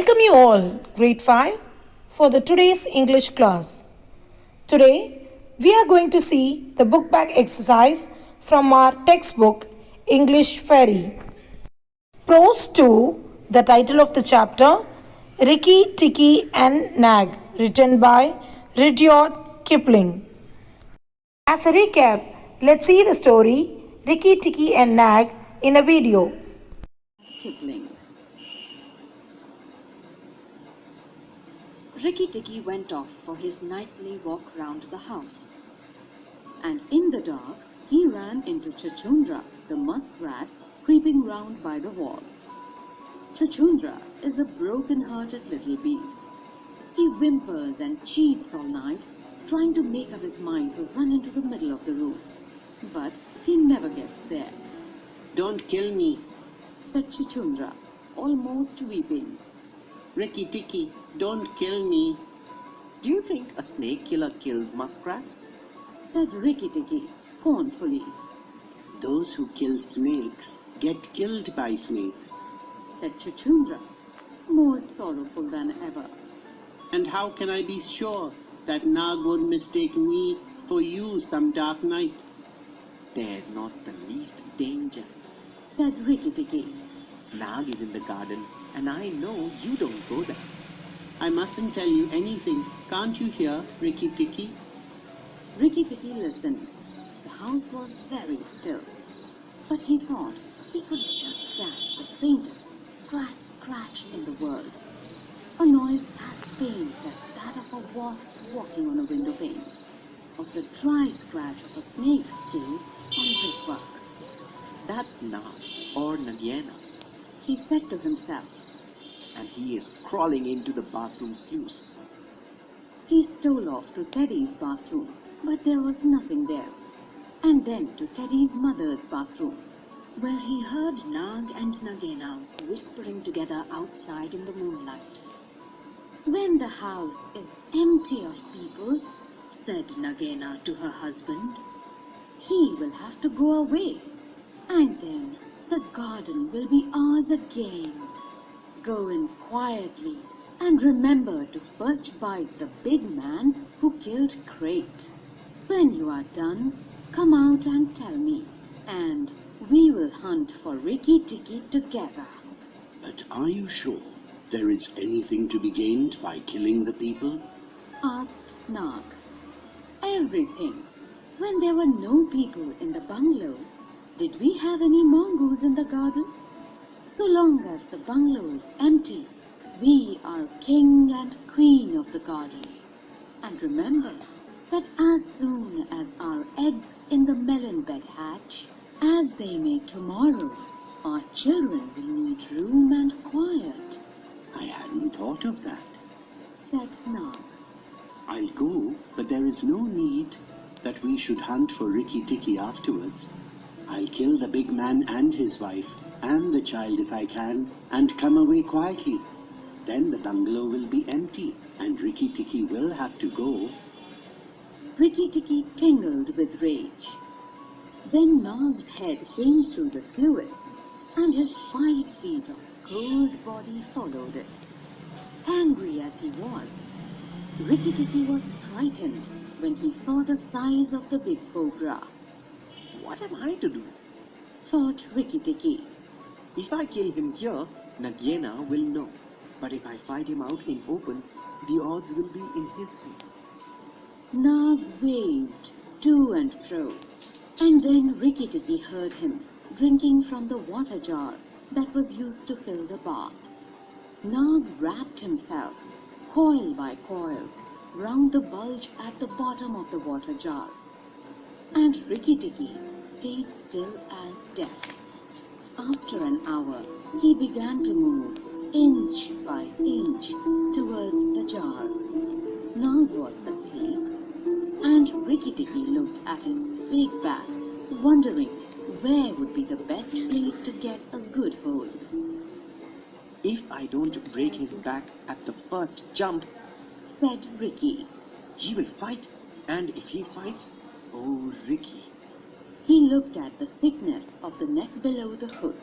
Welcome you all, grade 5, for the today's English class. Today, we are going to see the book bag exercise from our textbook, English Fairy. Prose 2, the title of the chapter, Rikki, Tikki and Nag, written by Rudyard Kipling. As a recap, let's see the story, Rikki, Tikki and Nag, in a video. Kipling. Rikki Tikki went off for his nightly walk round the house, and in the dark he ran into Chuchundra, the muskrat, creeping round by the wall. Chuchundra is a broken-hearted little beast. He whimpers and cheeps all night, trying to make up his mind to run into the middle of the room, but he never gets there. "Don't kill me," said Chuchundra, almost weeping. "Rikki Tikki, don't kill me." "Do you think a snake killer kills muskrats?" said Rikki Tikki scornfully. "Those who kill snakes get killed by snakes." said Chuchundra, more sorrowful than ever. "And how can I be sure that Nag won't mistake me for you some dark night?" "There's not the least danger," said Rikki Tikki. "Nag is in the garden, and I know you don't go there." "I mustn't tell you anything. Can't you hear, Rikki Tikki?" Rikki Tikki listened. The house was very still, but he thought he could just catch the faintest scratch in the world, a noise as faint as that of a wasp walking on a window pane, of the dry scratch of a snake's scales on brickwork. "That's Nag, or Nagyena," he said to himself. "and he is crawling into the bathroom sluice." He stole off to Teddy's bathroom, but there was nothing there, and then to Teddy's mother's bathroom, where he heard Nag and Nagyena whispering together outside in the moonlight. "When the house is empty of people," said Nagyena to her husband, "he will have to go away, and then the garden will be ours again. Go in quietly, and remember to first bite the big man who killed Crate. When you are done, come out and tell me, and we will hunt for Rikki Tikki together." "But are you sure there is anything to be gained by killing the people?" asked Nag. "Everything. When there were no people in the bungalow, did we have any mongoose in the garden? So long as the bungalow is empty, we are king and queen of the garden. And remember that as soon as our eggs in the melon bed hatch, as they may tomorrow, our children will need room and quiet," "I hadn't thought of that." said Nag. "I'll go, but there is no need that we should hunt for Rikki Tikki afterwards. I'll kill the big man and his wife, and the child if I can, and come away quietly. Then the bungalow will be empty, and Rikki Tikki will have to go." Rikki Tikki tingled with rage. Then Nag's head came through the sluice, and his 5 feet of cold body followed it. Angry as he was, Rikki Tikki was frightened when he saw the size of the big cobra. "What am I to do? Thought Rikki Tikki. If I kill him here, Nagyena will know. But if I fight him out in open, the odds will be in his favor." Nag waved to and fro, and then Rikki Tikki heard him drinking from the water jar that was used to fill the bath. Nag wrapped himself, coil by coil, round the bulge at the bottom of the water jar, and Rikki Tikki stayed still as death. After an hour, he began to move inch by inch towards the jar. Nag was asleep, and Rikki Tikki looked at his big back, wondering where would be the best place to get a good hold. "If I don't break his back at the first jump," said Rikki. "he will fight. And if he fights, oh, Rikki." He looked at the thickness of the neck below the hood,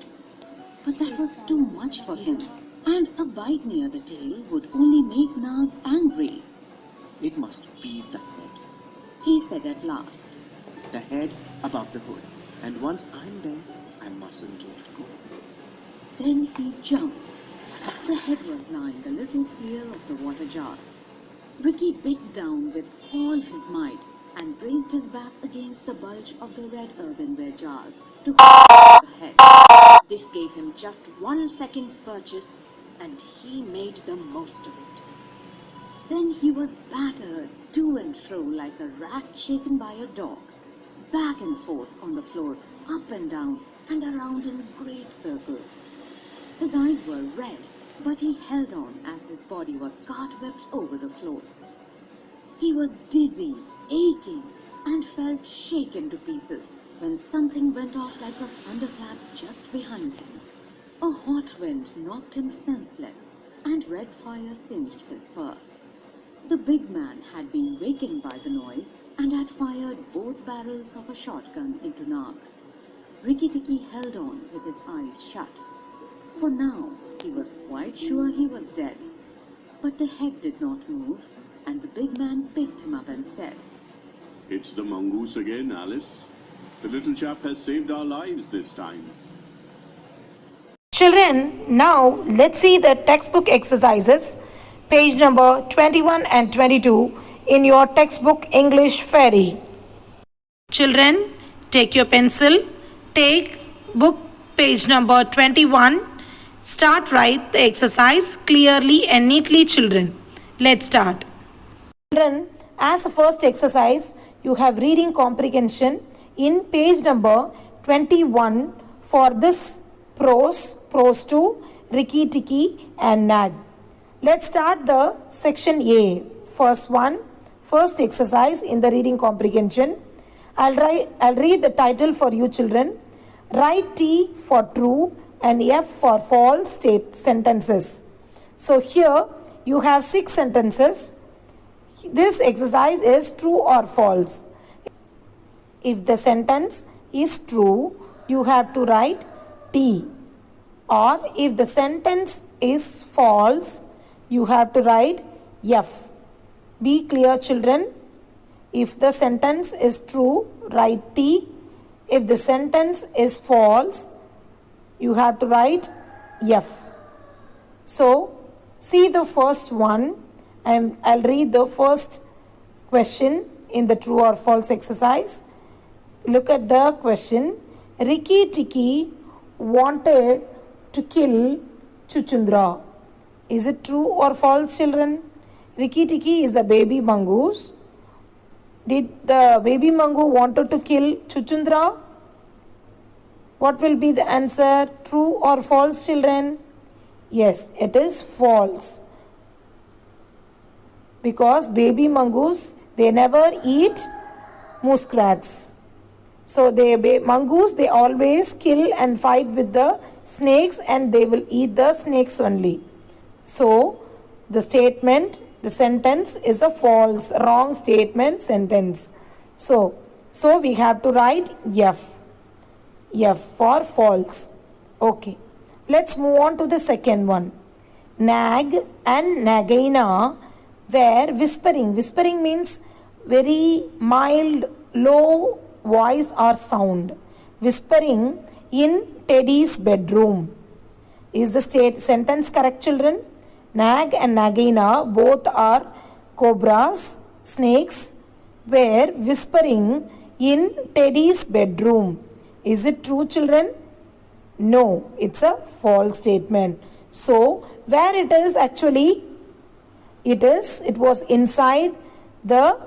but that was too much for him, and a bite near the tail would only make Nag angry. It must be the head. He said at last. The head above the hood. And once I'm there, I mustn't let go. Then he jumped. The head was lying a little clear of the water jar. Ricky bit down with all his might and braced his back against the bulge of the red earthenware jar to catch the head. This gave him just 1 second's purchase, and he made the most of it. Then he was battered to and fro like a rat shaken by a dog, back and forth on the floor, up and down, and around in great circles. His eyes were red, but he held on as his body was cartwhipped over the floor. He was dizzy, aching, and felt shaken to pieces when something went off like a thunderclap just behind him. A hot wind knocked him senseless, and red fire singed his fur. The big man had been wakened by the noise and had fired both barrels of a shotgun into Nag. Rikki Tikki held on with his eyes shut. For now, he was quite sure he was dead. But the head did not move, and the big man picked him up and said, It's the mongoose again, Alice. The little chap has saved our lives this time. Children, now let's see the textbook exercises, page number 21 and 22 in your textbook English Fairy. Children, take your pencil, take book page number 21. Start write the exercise clearly and neatly, children. Let's start. Children, as a first exercise, you have reading comprehension in page number 21 for this prose 2, Rikki Tikki and Nag. Let's start the section A. First one, first exercise in the reading comprehension. I'll read the title for you, children. Write T for true and F for false sentences. So here you have 6 sentences. This exercise is true or false. If the sentence is true, you have to write T. Or if the sentence is false, you have to write F. Be clear, children. If the sentence is true, write T. If the sentence is false, you have to write F. So, see the first one, and I'll read the first question in the true or false exercise. Look at the question. Rikki Tikki wanted to kill Chuchundra. Is it true or false, children? Rikki Tikki is the baby mongoose. Did the baby mongoose wanted to kill Chuchundra? What will be the answer? True or false, children? Yes, it is false. Because baby mongoose, they never eat muskrats. So mongoose, they always kill and fight with the snakes, and they will eat the snakes only. So the sentence is a false, wrong statement sentence. So we have to write F. F for false. Okay. Let's move on to the second one. Nag and Nagaina were whispering. Whispering means very mild, low voice or sound. Whispering in Teddy's bedroom. Is the sentence correct, children? Nag and Nagaina, both are cobras, snakes, were whispering in Teddy's bedroom. Is it true, children? No, it's a false statement. So, where it is actually? It was inside the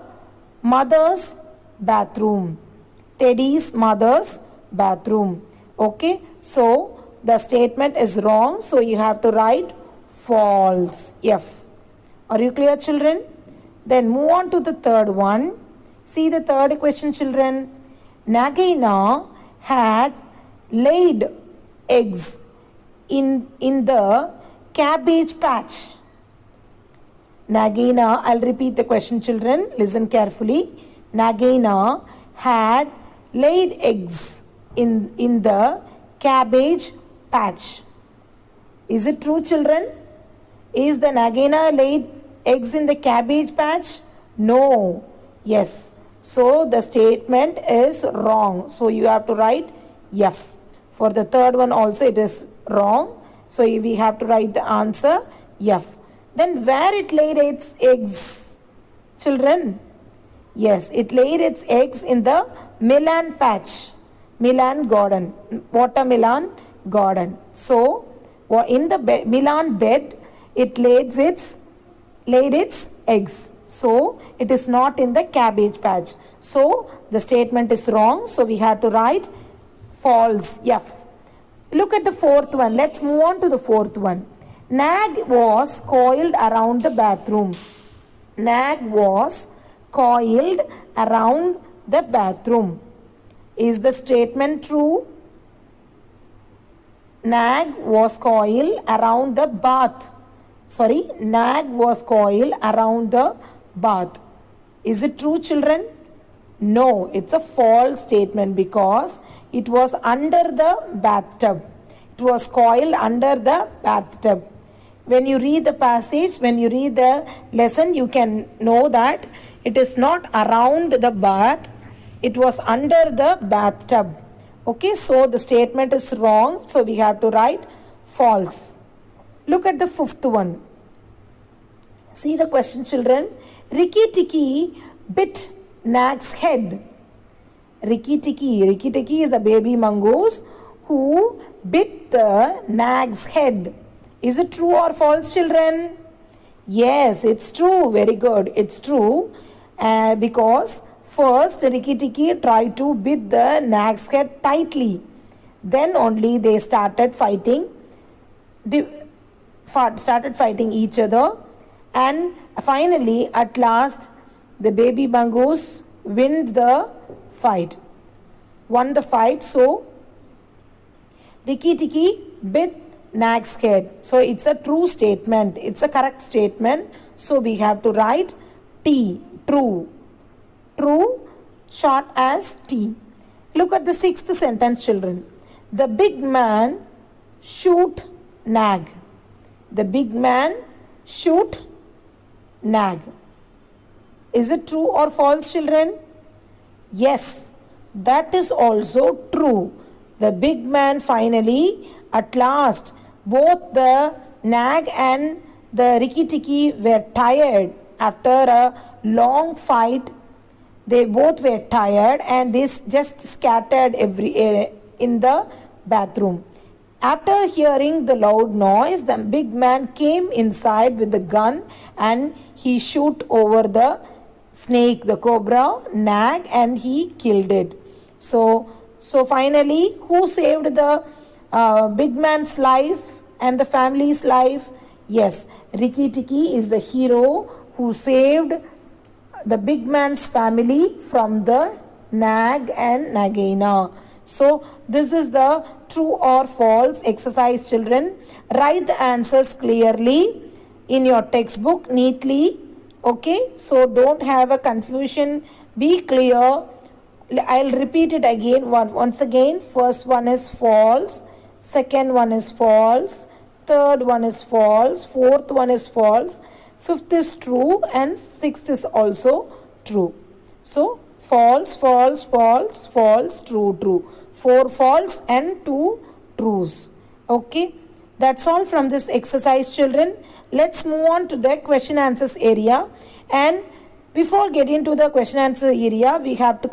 mother's bathroom. Teddy's mother's bathroom. Okay, so the statement is wrong. So, you have to write false. F. Are you clear, children? Then move on to the third one. See the third question, children. Nagaina had laid eggs in the cabbage patch. Nagaina, I'll repeat the question, children. Listen carefully. Nagaina had laid eggs in the cabbage patch. Is it true, children? Is the Nagina laid eggs in the cabbage patch? No. Yes. So the statement is wrong. So you have to write F. For the third one also it is wrong. So we have to write the answer F. Then where it laid its eggs, children? Yes, it laid its eggs in the Milan patch, Milan garden, watermelon garden. So in the Milan bed, it laid its eggs. So it is not in the cabbage patch. So the statement is wrong. So we have to write false, F. Look at the fourth one. Let's move on to the fourth one. Nag was coiled around the bathroom. Nag was coiled around the bathroom. Is the statement true? Nag was coiled around the bath. Nag was coiled around the bath. Is it true, children? No, it's a false statement because it was under the bathtub. It was coiled under the bathtub. When you read the passage, when you read the lesson, you can know that it is not around the bath. It was under the bathtub. Okay, so the statement is wrong. So we have to write false. Look at the fifth one. See the question, children. Rikki Tikki bit Nag's head. Rikki Tikki is the baby mongoose who bit the Nag's head. Is it true or false, children? Yes, it's true. Very good. It's true. Because first Rikki Tikki tried to bit the Nag's head tightly. Then only they started fighting. Started fighting each other. And finally, at last, the baby mongoose won the fight. So, Rikki Tikki bit Nag's head. So, it's a true statement. It's a correct statement. So, we have to write T. True. True, short as T. Look at the sixth sentence, children. The big man shoot Nag. The big man shoot Nag. Is it true or false, children? Yes, that is also true. The big man finally, at last, both the Nag and the Rikki Tikki were tired after a long fight. They both were tired and they just scattered in the bathroom. After hearing the loud noise, the big man came inside with the gun and he shot over the snake, the cobra, Nag, and he killed it. So finally, who saved the big man's life and the family's life? Yes, Rikki Tikki is the hero who saved the big man's family from the Nag and Nagaina. So this is the true or false exercise, children. Write the answers clearly in your textbook neatly. Okay, so don't have a confusion. Be clear. I'll repeat it again. Once again, first one is false, second one is false, third one is false, fourth one is false, fifth is true, and sixth is also true. So false, false, false, false, true, true. 4 false and 2 trues. Okay, that's all from this exercise, children. Let's move on to the question answers area. And before getting to the question answer area, we have to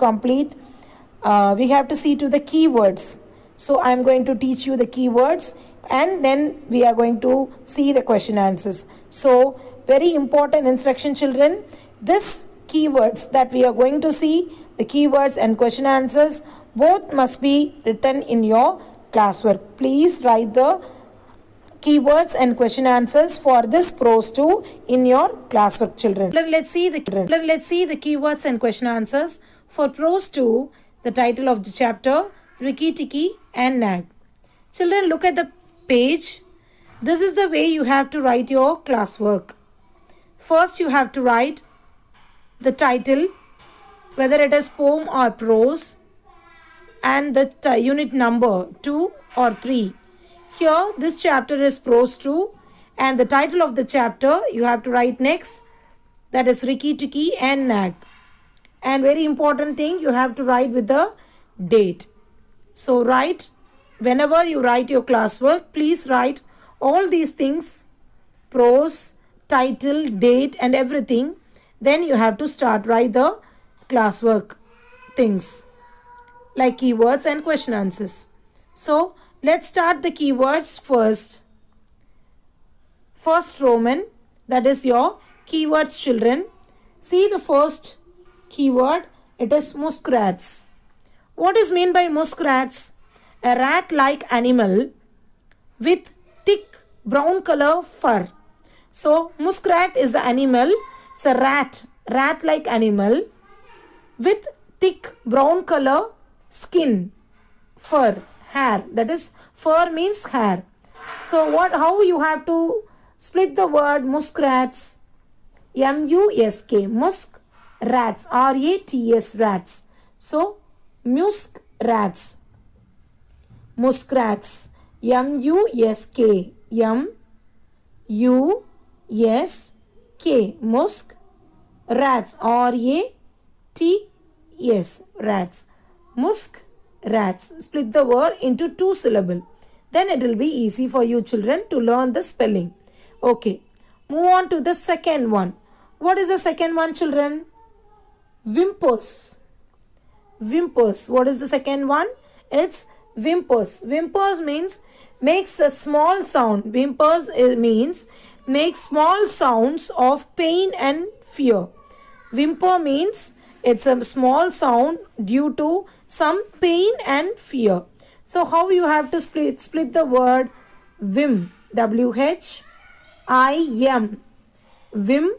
see to the keywords. So I'm going to teach you the keywords and then we are going to see the question answers. So very important instruction, children. This keywords that we are going to see, the keywords and question answers, both must be written in your classwork. Please write the keywords and question answers for this prose 2 in your classwork, children. Let's see the keywords and question answers for prose 2, the title of the chapter, Rikki Tikki and Nag. Children, look at the page. This is the way you have to write your classwork. First, you have to write the title, whether it is poem or prose, and the unit number 2 or 3. Here, this chapter is prose 2, and the title of the chapter you have to write next. That is Rikki Tikki and Nag. And very important thing, you have to write with the date. So write, whenever you write your classwork, please write all these things, prose, title, date and everything. Then you have to start write the classwork things like keywords and question answers. So let's start the keywords first. First Roman, that is your keywords, children. See the first keyword, it is muskrats. What is meant by muskrats? A rat-like animal with thick brown color fur. So muskrat is the animal. It's a rat-like animal with thick brown color skin, fur, hair. That is, fur means hair. So how you have to split the word muskrats? M-U-S-K, musk rats, R-A-T-S, rats. So musk rats, muskrats, M-U-S-K, M-U-S-K, musk rats, R-A-T-S, rats, musk rats. Split the word into 2 syllables. Then it will be easy for you children to learn the spelling. Okay, move on to the second one. What is the second one, children? Whimpers. Whimpers. What is the second one? It's whimpers. Whimpers means makes a small sound. Whimpers means makes small sounds of pain and fear. Whimper means it's a small sound due to some pain and fear. So how you have to split the word whim, W-H-I-M, whim,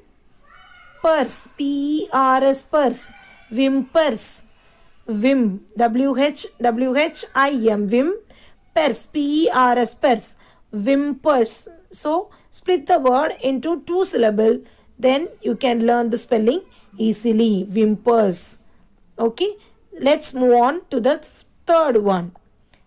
purse, P-E-R-S, purse, whimpers, whim, W-H-I-M, whim, purse, P-E-R-S, purse, whimpers. So split the word into 2 syllables, then you can learn the spelling easily. Whimpers. Okay, let's move on to the third one.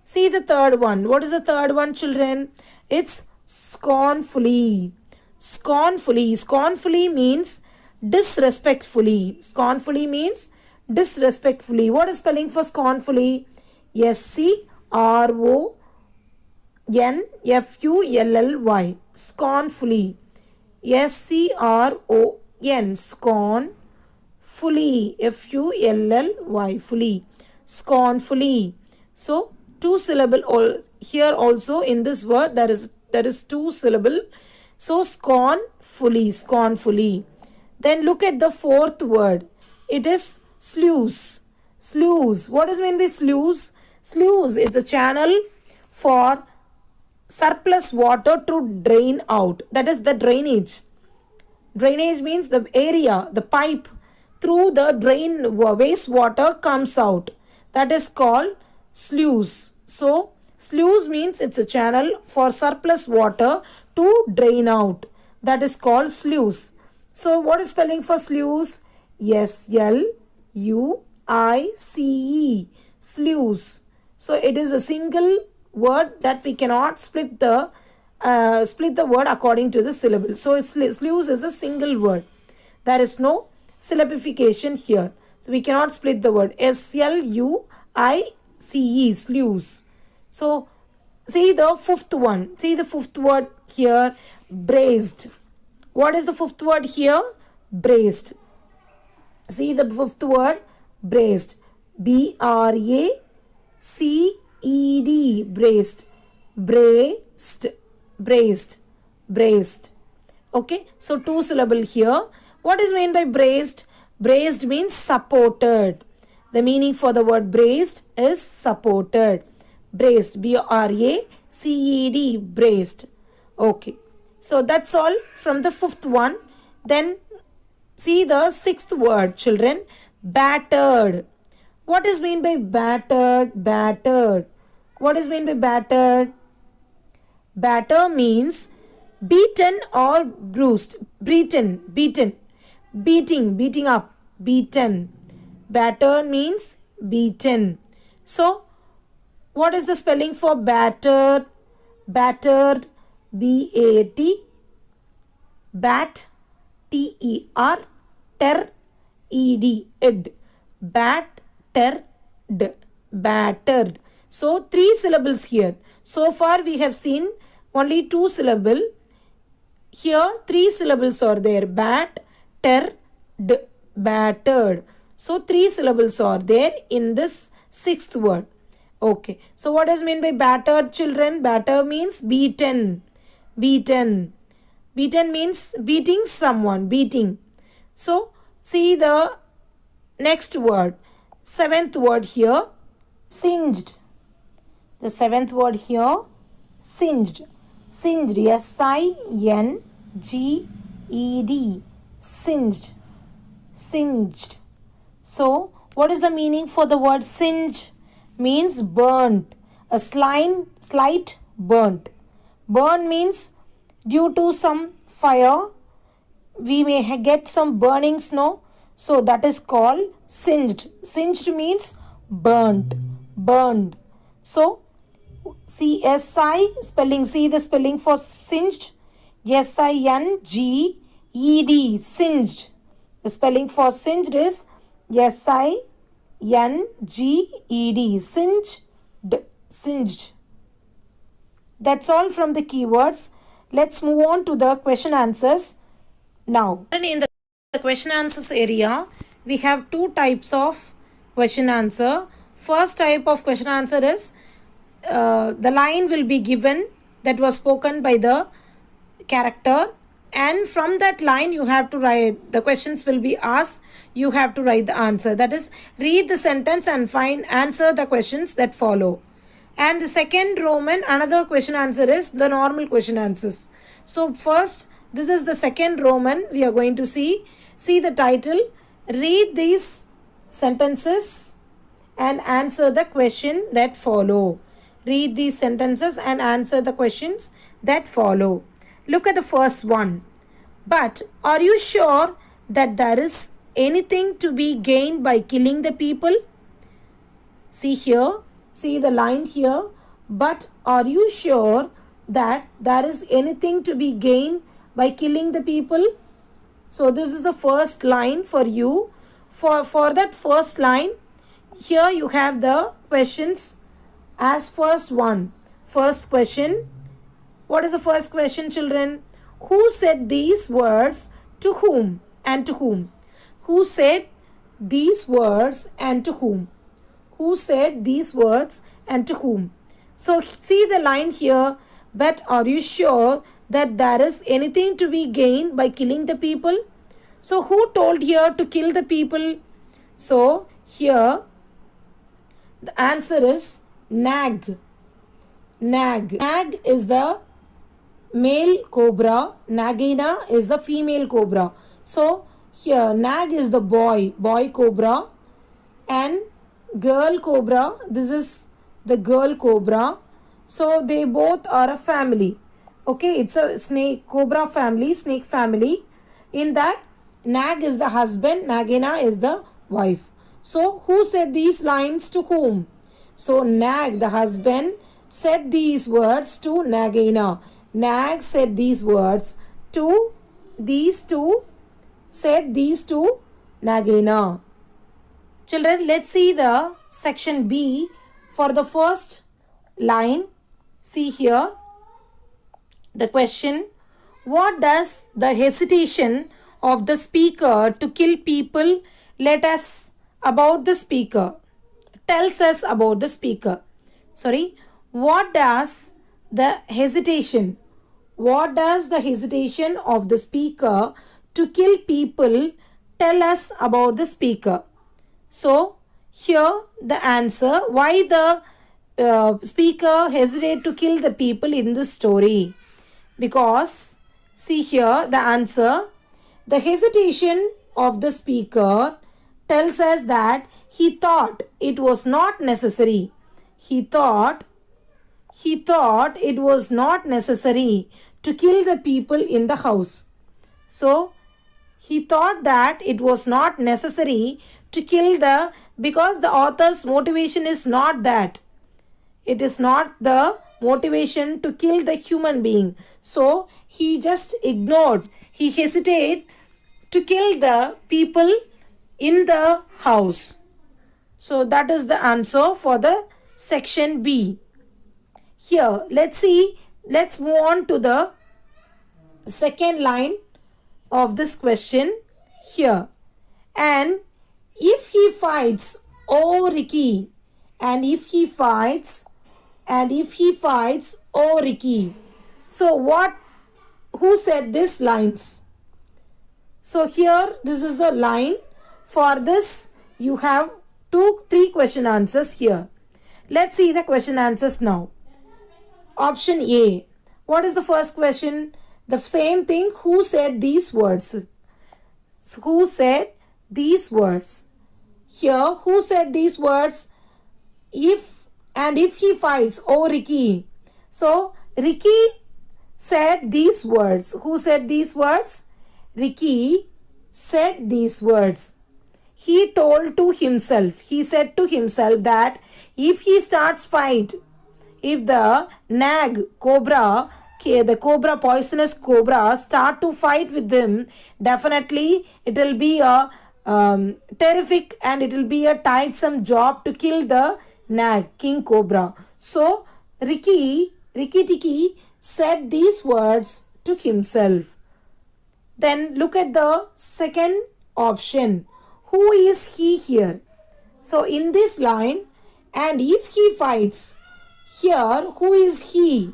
See the third one. What is the third one, children? It's scornfully. Scornfully. Scornfully means disrespectfully. Scornfully means disrespectfully. What is spelling for scornfully? S-C-R-O-N-F-U-L-L-Y. Scornfully. S-C-R-O-N. Scorn. Fully. F-U-L-L-Y. Fully. Scornfully. So 2 syllable here also in this word there is 2 syllable. So scornfully. Scornfully. Then look at the fourth word. It is sluice. Sluice. What is meant by sluice? Sluice is a channel for surplus water to drain out. That is the drainage. Drainage means the area, the pipe through the drain wastewater comes out. That is called sluice. So sluice means it's a channel for surplus water to drain out. That is called sluice. So what is spelling for sluice? S-L-U-I-C-E. Sluice. So it is a single word that we cannot split the word according to the syllable. So sluice is a single word. There is no syllabification here. So we cannot split the word. S-L-U-I-C-E. Sluice. So see the fifth one. See the fifth word here. Braced. What is the fifth word here? Braced. See the fifth word. Braced. B-R-A-C-E-D. Braced. Braced. Braced. Braced. Okay. So 2 syllable here. What is meant by braced? Braced means supported. The meaning for the word braced is supported. Braced. B-R-A-C-E-D. Braced. Okay. So that's all from the fifth one. Then see the sixth word, children. Battered. What is meant by battered? Battered. What is meant by battered? Batter means beaten or bruised. Beaten. Beating up. Beaten. Batter means beaten. So what is the spelling for battered? battered, B-A-T, bat, T-E-R, ter, E-D, ed, battered, battered. So 3 syllables here. So far we have seen only 2 syllable. Here 3 syllables are there. Battered, battered. So 3 syllables are there in this 6th word. Okay. So what does mean by battered, children? Batter means beaten. Beaten. Beaten means beating someone. Beating. So see the next word. 7th word here. Singed. The 7th word here. Singed. Singed. S-I-N-G-E-D. Singed. Singed. So, what is the meaning for the word singe? Means burnt. A slight burnt. Burn means due to some fire, we may get some burning snow. So, that is called singed. Singed means burnt. Burned. So, C-S-I spelling. See the spelling for singed. S-I-N-G-E-D. Singed. The spelling for singed is S-I-N-G-E-D. Singed. Singed. That's all from the keywords. Let's move on to the question answers now. And in the question answers area, we have 2 types of question answer. First type of question answer is the line will be given that was spoken by the character, and from that line you have to write, the questions will be asked, you have to write the answer. That is, read the sentence and answer the questions that follow. And the second Roman, another question answer is the normal question answers. So first, this is the second Roman we are going to see. See the title, read these sentences and answer the question that follow. Read these sentences and answer the questions that follow. Look at the first one. But are you sure that there is anything to be gained by killing the people? See here. See the line here. But are you sure that there is anything to be gained by killing the people? So this is the first line for you. For that first line, here you have the questions as first one. First question. What is the first question, children? Who said these words to whom and to whom? Who said these words and to whom? Who said these words and to whom? So see the line here. But are you sure that there is anything to be gained by killing the people? So who told here to kill the people? So here the answer is Nag. Nag. Nag is the male cobra. Nagina is the female cobra. So here Nag is the boy cobra, and girl cobra, this is the girl cobra. So they both are a family. Okay, it's a snake cobra family, snake family. In that, Nag is the husband, Nagina is the wife. So who said these lines to whom? So Nag, the husband, said these words to Nagina. Nag said these words to these two, said these to Nagina. Children, let's see the section B for the first line. See here the question. What does the hesitation of the speaker to kill people let us about the speaker? Tells us about the speaker. Sorry. What does the hesitation? What does the hesitation of the speaker to kill people tell us about the speaker? So here the answer, why the speaker hesitate to kill the people in the story. Because see here the answer, the hesitation of the speaker tells us that he thought it was not necessary. He thought it was not necessary to kill the people in the house. So he thought that it was not necessary to kill because the author's motivation is not that. It is not the motivation to kill the human being. So he just ignored, he hesitated to kill the people in the house. So that is the answer for the section B. Here, let's move on to the second line of this question here. And if he fights, oh Ricky, and if he fights, oh Ricky. So who said these lines? So here, this is the line. For this, you have 3 question answers here. Let's see the question answers now. Option A. What is the first question? The same thing. Who said these words? Who said these words? Here, who said these words? If he fights, oh Ricky. So, Ricky said these words. Who said these words? Ricky said these words. He told to himself, he said to himself that if he starts fight, if the nag cobra, the cobra, poisonous cobra, start to fight with him, definitely it will be a terrific and it will be a tiresome job to kill the nag, king cobra. So Ricky Tikki said these words to himself. Then look at the second option. Who is he here? So in this line, and if he fights, here who is he?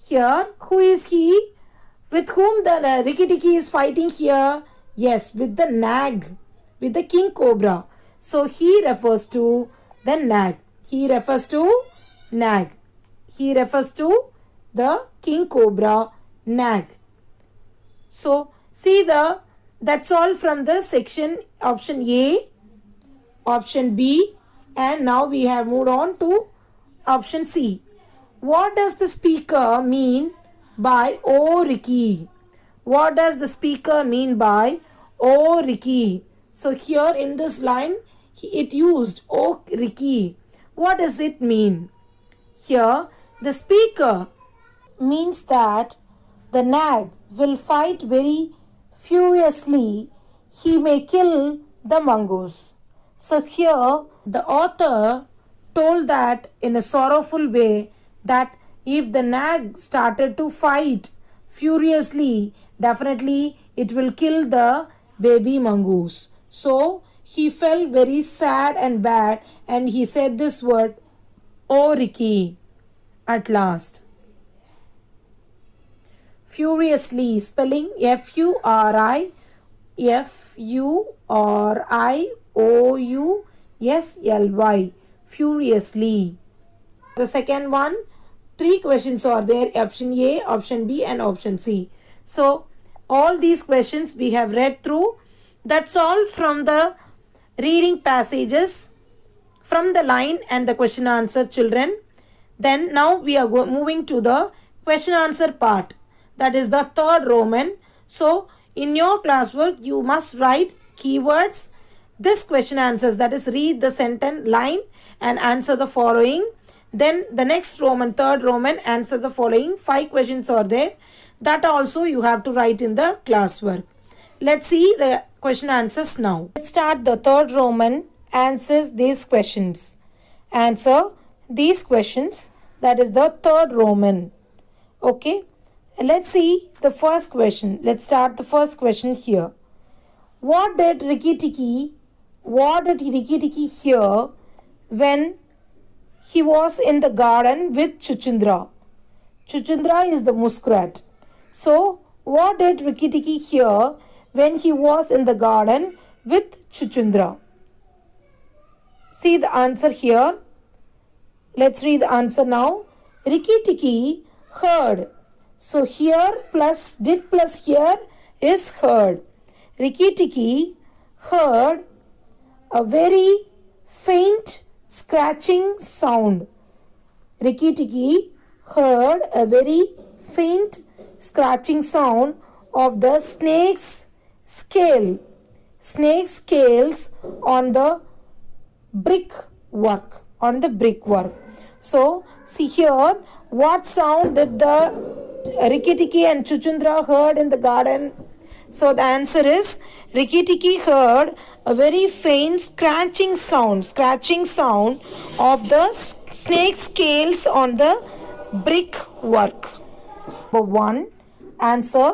Here who is he? With whom the Rikki Tikki is fighting here? Yes, with the nag, with the king cobra. So he refers to the nag. He refers to nag. He refers to the king cobra nag. So see that's all from the section option A, option B, and now we have moved on to option C. What does the speaker mean by oh Ricky? What does the speaker mean by oh Ricky? So here in this line, it used oh Ricky. What does it mean? Here, the speaker means that the nag will fight very furiously. He may kill the mongoose. So here, the author told that in a sorrowful way that if the nag started to fight furiously, definitely it will kill the baby mongoose. So he felt very sad and bad and he said this word, oh Ricky, at last. Furiously, spelling Furioursly, furiously. The second one, 3 questions are there, option A, option B and option C. So all these questions we have read through. That's all from the reading passages from the line and the question answer, children. Then now we are moving to the question answer part. That is the third Roman. So in your classwork, you must write keywords, this question answers, that is read the sentence line and answer the following. Then the next Roman, third Roman, answer the following. 5 questions are there. That also you have to write in the classwork. Let's see the question answers now. Let's start the third Roman. Answers these questions. Answer these questions. That is the third Roman. Okay. Let's see the first question. Let's start the first question here. What did Rikki Tikki hear when he was in the garden with Chuchundra? Chuchundra is the muskrat. So, what did Rikki Tikki hear when he was in the garden with Chuchundra? See the answer here. Let's read the answer now. Rikki Tikki heard. So here plus did plus here is heard. Rikki Tikki heard a very faint scratching sound. Rikki Tikki heard a very faint scratching sound of the snake's scales on the brickwork. So, see here, what sound did the Rikki Tikki and Chuchundra heard in the garden? So, the answer is Rikki Tikki heard a very faint scratching sound of the snake scales on the brickwork. Number 1, answer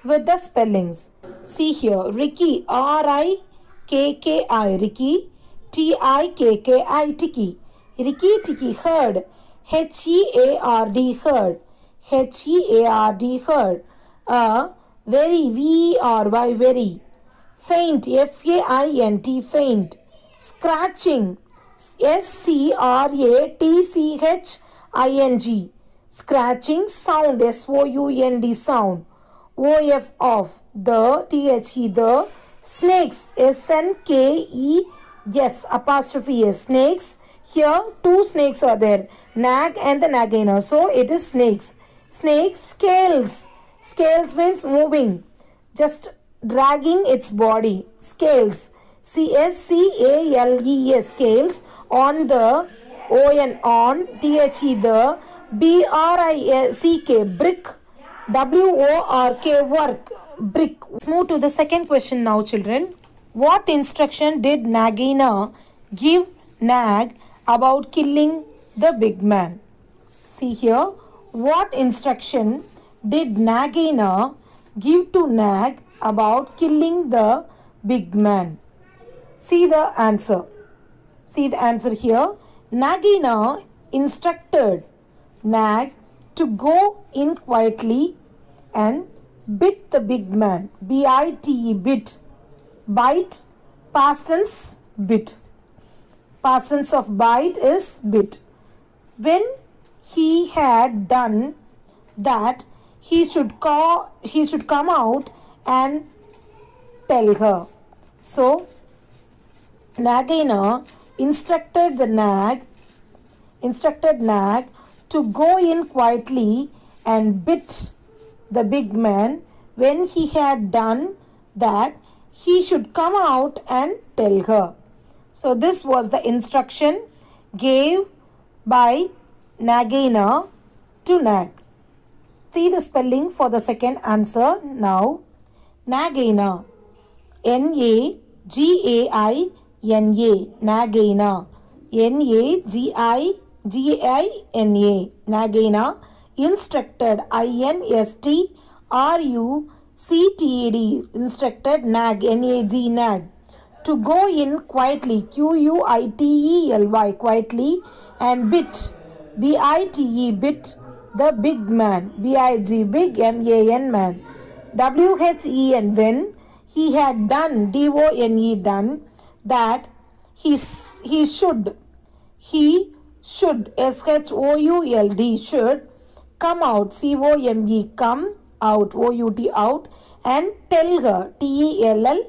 with the spellings. See here, Rikki, R-I-K-K-I, Rikki, T-I-K-K-I, Tikki. Rikki Tikki heard, H-E-A-R-D, heard, H-E-A-R-D, heard. Very, V-E-R-Y, very. Faint, F-A-I-N-T, faint. Scratching, S-C-R-A-T-C-H-I-N-G, scratching. Sound, S-O-U-N-D, sound. O-F, off. The, T-H-E, the. Snakes, S-N-K-E-S, apostrophe S, snakes. Here, 2 snakes are there, nag and the nagaina. So, it is snakes. Snakes, scales. Scales means moving, just dragging its body. Scales, C-S-C-A-L-E-S, scales. On the, O-N, on, T-H-E, the. B-R-I-C-K, brick. W-O-R-K, work, brick. Let's move to the second question now, children. What instruction did Nagaina give Nag about killing the big man? See here, what instruction did Nagaina give to Nag about killing the big man? See the answer. See the answer here. Nagaina instructed Nag to go in quietly and bit the big man. B-I-T-E, bit. Bite, past tense, bit. Past tense of bite is bit. When he had done that, he should come out and tell her. So, Nagaina instructed Nag to go in quietly and bit the big man. When he had done that, he should come out and tell her. So this was the instruction gave by Nagaina to Nag. See the spelling for the second answer now. Nagaina, N-A-G-A-I-N-A, Nagaina, N-A-G-I-G-A-I-N-A, Nagaina instructed, I-N-S-T-R-U-C-T-E-D, instructed Nag, N-A-G, Nag, to go in quietly, Q-U-I-T-E-L-Y, quietly, and bit, B-I-T-E, bit, the big man, B-I-G, big, M-A-N, man, W-H-E-N, when he had done, D-O-N-E, done, that he should, S-H-O-U-L-D, should, come out, C-O-M-E, come out, O-U-T, out, and tell her, T-E-L-L-H-E-R,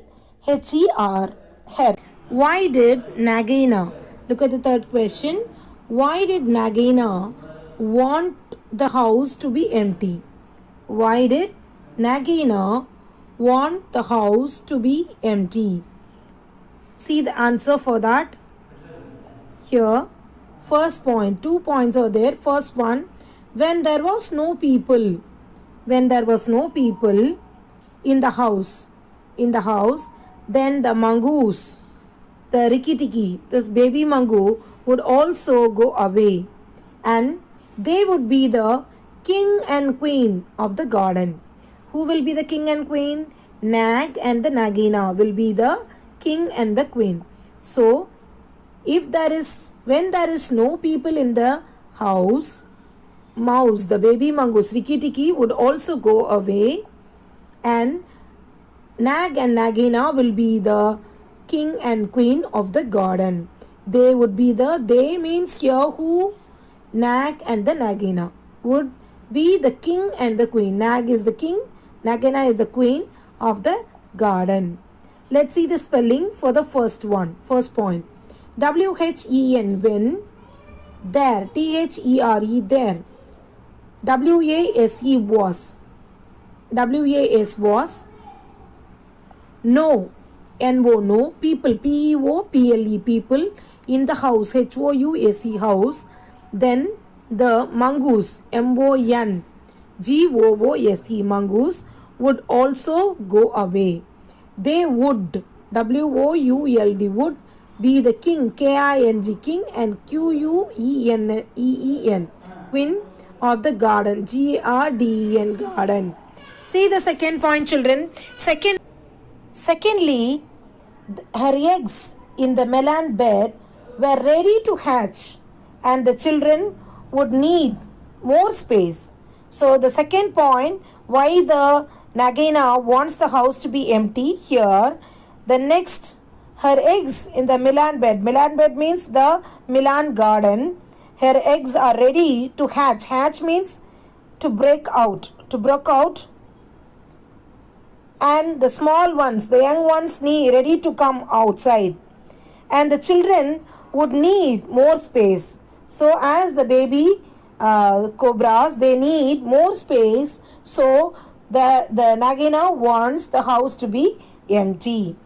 her. Why did Nagaina, look at the third question, why did Nagaina want the house to be empty? Why did Nagaina want the house to be empty? See the answer for that here. First point, 2 points are there. First one, when there was no people in the house, then the mongoose, the Rikki Tikki, this baby mango, would also go away, and they would be the king and queen of the garden. Who will be the king and queen? Nag and the Nagaina will be the king and the queen. So, when there is no people in the house, mouse, the baby mongoose, Rikki Tikki, would also go away, and Nag and Nagaina will be the king and queen of the garden. They would be they means here who? Nag and the Nagaina would be the king and the queen. Nag is the king, Nagaina is the queen of the garden. Let's see the spelling for the first point. W-H-E-N, when, there, T-H-E-R-E, there. W-A-S-E, was. W-A-S, was. No, N-O, no. People, P-E-O-P-L-E, people. In the house, H-O-U-S-E, house. then the mongoose, mongoose, mongoose would also go away. They would, would, would be the king, king, king, and queen, queen of the garden, garden, garden. See the second point, children. Secondly, her eggs in the melon bed were ready to hatch, and the children would need more space. So the second point, why the Nagina wants the house to be empty here. The next, her eggs in the melon bed. Melon bed means the melon garden. Her eggs are ready to hatch. Hatch means to break out. And the small ones, the young ones, ready to come outside. And the children would need more space. So as the baby cobras, they need more space. So the Nagina wants the house to be empty.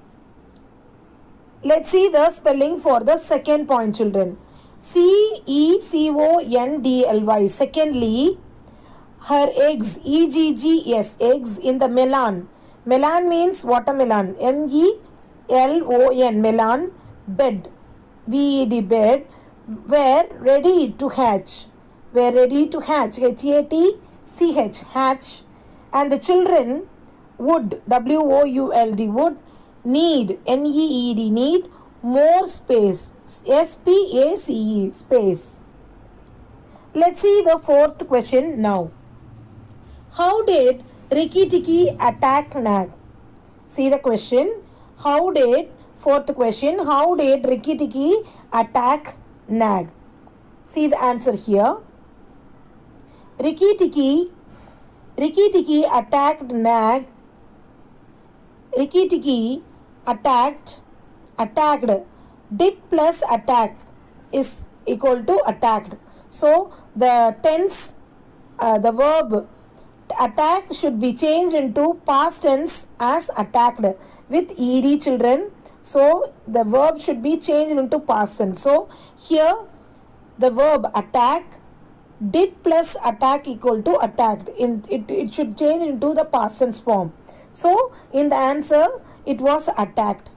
Let's see the spelling for the second point, children. Secondly. Secondly, her eggs, eggs in the melon. Melon means watermelon. melon, melon, bed, bed, were ready to hatch. Hatch, hatch. And the children would, would, need, need, more space, space, space. Let's see the fourth question now. How did Rikki Tikki attack Nag? See the question. Fourth question, how did Rikki Tikki attack Nag? See the answer here. Rikki Tikki attacked Nag. Rikki Tikki attacked. Did plus attack is equal to attacked. So the tense, the verb attack should be changed into past tense as attacked with ed, children. So the verb should be changed into past tense. So here the verb attack, did plus attack equal to attacked. It should change into the past tense form. So in the answer it was attacked.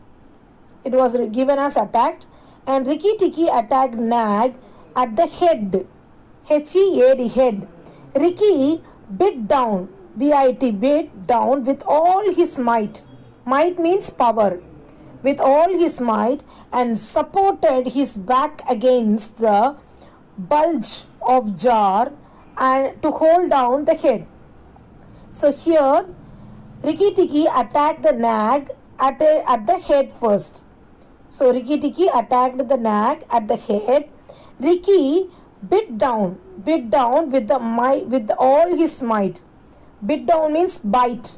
It was given as attacked. And Rikki Tikki attacked Nag at the head. H-E-A-D, head. Rikki bit down, B-I-T, bit down with all his might. Might means power. With all his might, and supported his back against the bulge of jar and to hold down the head. So here Rikki Tikki attacked the Nag at the head first. So Rikki Tikki attacked the Nag at the head. Rikki bit down with all his might. Bit down means bite.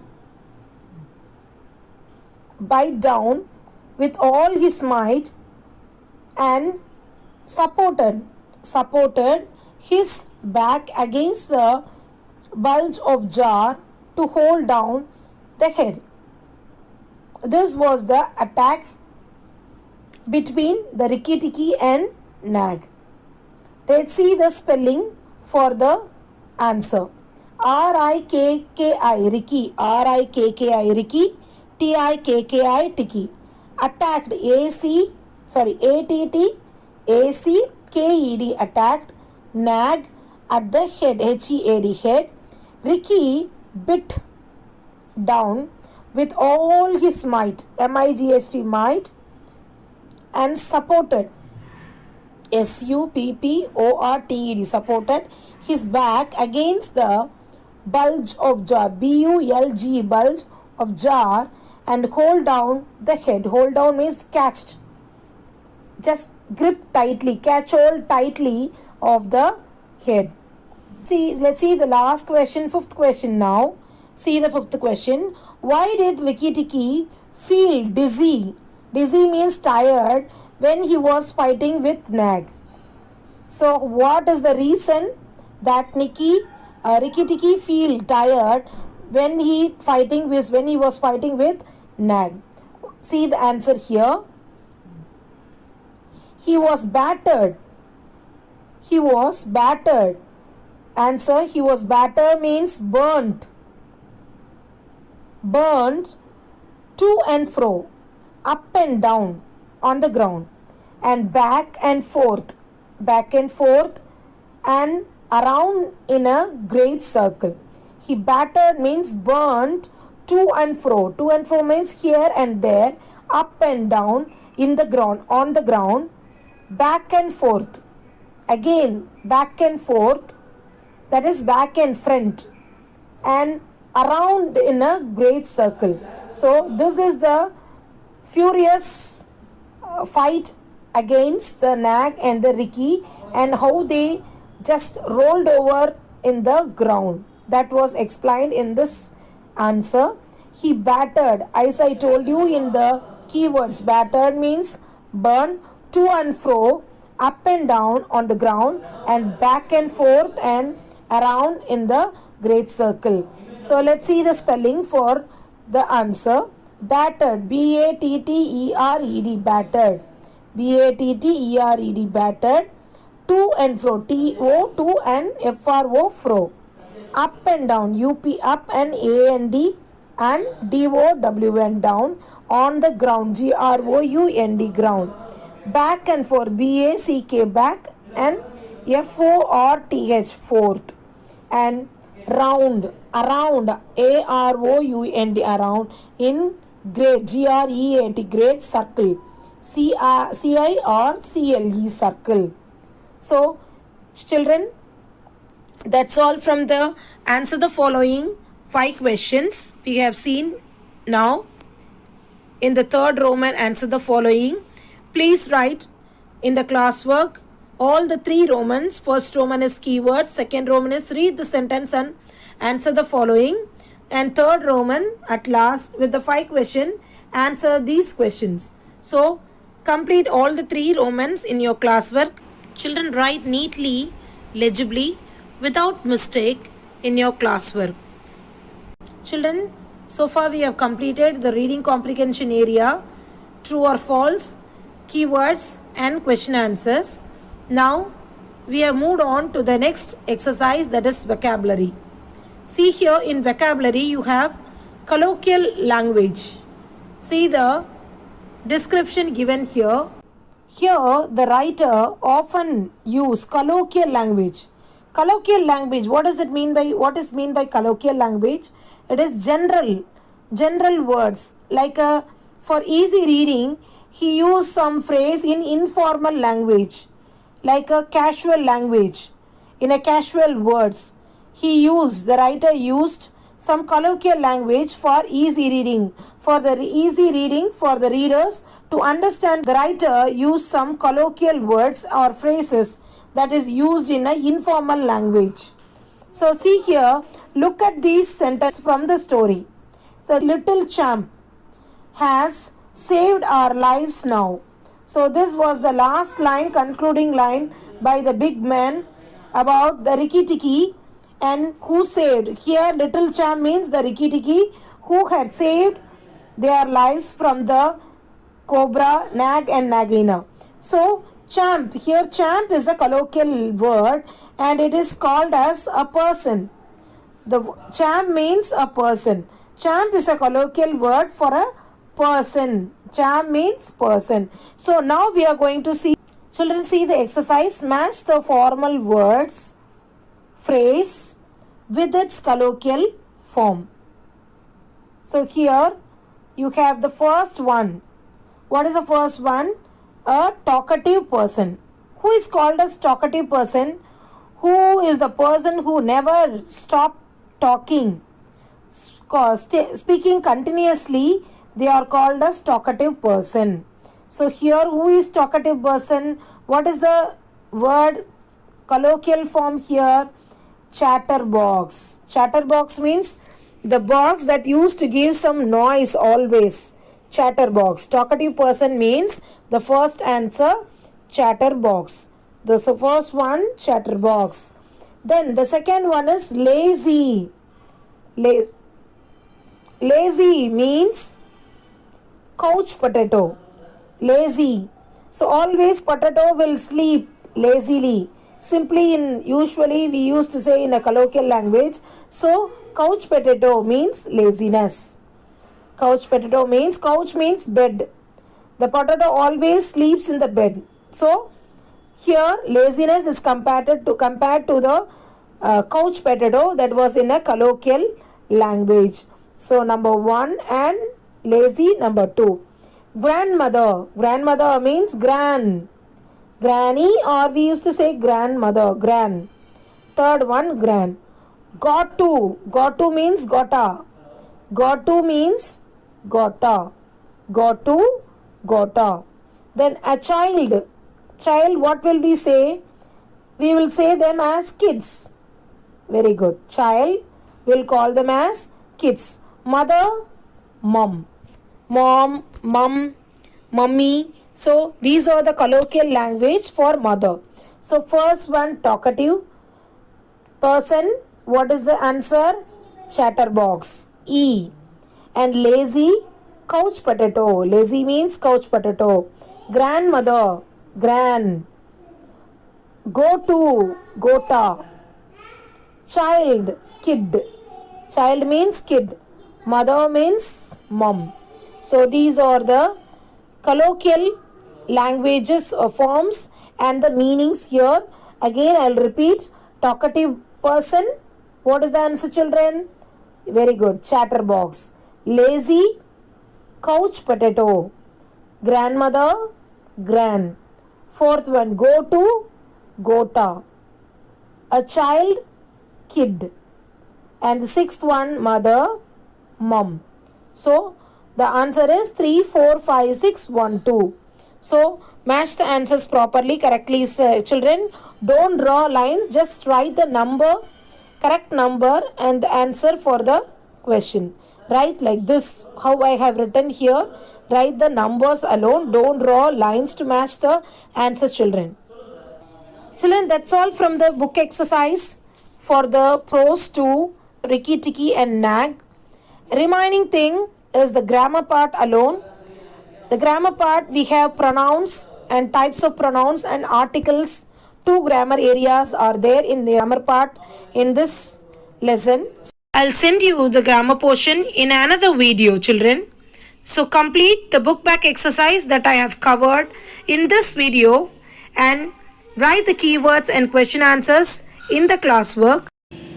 Bite down with all his might and supported his back against the bulge of jar to hold down the head. This was the attack between the Rikki Tikki and Nag. Let's see the spelling for the answer. R-I-K-K-I, Rikki. R-I-K-K-I, Rikki. T-I-K-K-I, Tikki. Attacked, A-T-T, A-C-K-E-D, attacked. Nag at the head, H-E-A-D, head. Rikki bit down with all his might, M-I-G-H-T, might, and supported, S-U-P-P-O-R-T-E-D, supported his back against the bulge of jar, B-U-L-G, bulge of jar, and hold down the head. Hold down means catched. Just grip tightly, catch hold tightly of the head. Let's see the last question, fifth question now. See the fifth question. Why did Rikki Tikki feel dizzy? Dizzy means tired when he was fighting with Nag. So what is the reason that Rikki Tikki feel tired when he was fighting with Nag? See the answer here. He was battered He was battered. Answer, he was battered means burnt. Burnt to and fro, up and down on the ground, and back and forth, and around in a great circle. He battered means burnt to and fro. To and fro means here and there, up and down in the ground, on the ground, back and forth. Again, back and forth, that is back and front, and around in a great circle. So this is the furious fight against the Nag and the Ricky, and how they just rolled over in the ground. That was explained in this answer. He battered, as I told you in the keywords, battered means burn to and fro, up and down on the ground, and back and forth and around in the great circle. So let's see the spelling for the answer. Battered, B-A-T-T-E-R-E-D, battered. B-A-T-T-E-R-E-D, battered. To and fro, T-O, to and F-R-O, fro. Up and down, U-P, up and A-N-D, and D-O-W-N, down. On the ground, G-R-O-U-N-D, ground. Back and forth, B-A-C-K, back, and F-O-R-T-H, forth. And round, around, A-R-O-U-N-D, around, in great, G-R-E-A-T, great, circle, C-I-R-C-L-E, circle. So, children, that's all from the answer the following 5 questions we have seen now. In the third Roman, answer the following. Please write in the classwork all the 3 Romans. First Roman is keyword, second Roman is read the sentence and answer the following, and third Roman at last with the 5 question, answer these questions. So complete all the 3 Romans in your classwork. Children, write neatly, legibly, without mistake in your classwork. Children, so far we have completed the reading comprehension area, true or false, keywords and question answers. Now we have moved on to the next exercise, that is vocabulary. See here in vocabulary you have colloquial language. See the description given here. Here the writer often use colloquial language. Colloquial language, what is meant by colloquial language? It is general words, like for easy reading he used some phrase in informal language, like a casual language. In a casual words, the writer used some colloquial language for easy reading. For the readers to understand, the writer used some colloquial words or phrases that is used in an informal language. So see here, look at these sentences from the story. So little champ has saved our lives now. So this was the last line, concluding line by the big man about the Rikki Tikki, and who saved. Here little champ means the Rikki Tikki who had saved their lives from the cobra, Nag and Nagina. So champ, here champ is a colloquial word and it is called as a person. The champ means a person. Champ is a colloquial word for a person. Champ means person. So now we are going to see, children, see the exercise. Match the formal words, phrase with its colloquial form. So here you have the first one. What is the first one? A talkative person. Who is called as talkative person? Who is the person who never stop talking, speaking continuously? They are called as talkative person. So here, who is talkative person? What is the word colloquial form here? Chatterbox. Chatterbox means the box that used to give some noise always. Chatterbox. Talkative person means the first answer, chatterbox. The first one, chatterbox. Then the second one is lazy. Lazy means couch potato. Lazy. So always potato will sleep lazily. simply usually we used to say in a colloquial language. So couch potato means laziness. Couch means bed. The potato always sleeps in the bed. So here laziness is compared to the couch potato that was in a colloquial language. So number 1 and lazy number 2. Grandmother means granny, or we used to say grandmother, gran. Third one, gran. Got to means gotta. Means gotta. Then a child, what will we say? We will say them as kids. Very good. Child, we'll call them as kids. Mother, mum, mummy. So these are the colloquial language for mother. So first one, talkative person. What is the answer? Chatterbox, E. And lazy, couch potato. Lazy means couch potato. Grandmother, gran. Go to, gota. Child, kid. Child means kid. Mother means mom. So these are the colloquial languages or forms and the meanings here. Again I'll repeat. Talkative person. What is the answer, children? Very good. Chatterbox. Lazy, couch potato. Grandmother, gran. Fourth one, go to, gota. A child, kid. And the sixth one, mother, mum. So the answer is 3, 4, 5, 6, 1, 2. So match the answers properly, correctly, children. Don't draw lines, just write the number, correct number and the answer for the question. Write like this, how I have written here. Write the numbers alone. Don't draw lines to match the answer, children. Children, that's all from the book exercise for the prose 2, Rikki Tikki and Nag. Remaining thing is the grammar part alone. The grammar part, we have pronouns and types of pronouns and articles. 2 grammar areas are there in the grammar part in this lesson. I'll send you the grammar portion in another video, children. So complete the book back exercise that I have covered in this video and write the keywords and question answers in the classwork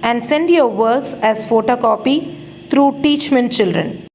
and send your works as photocopy through Teachment Children.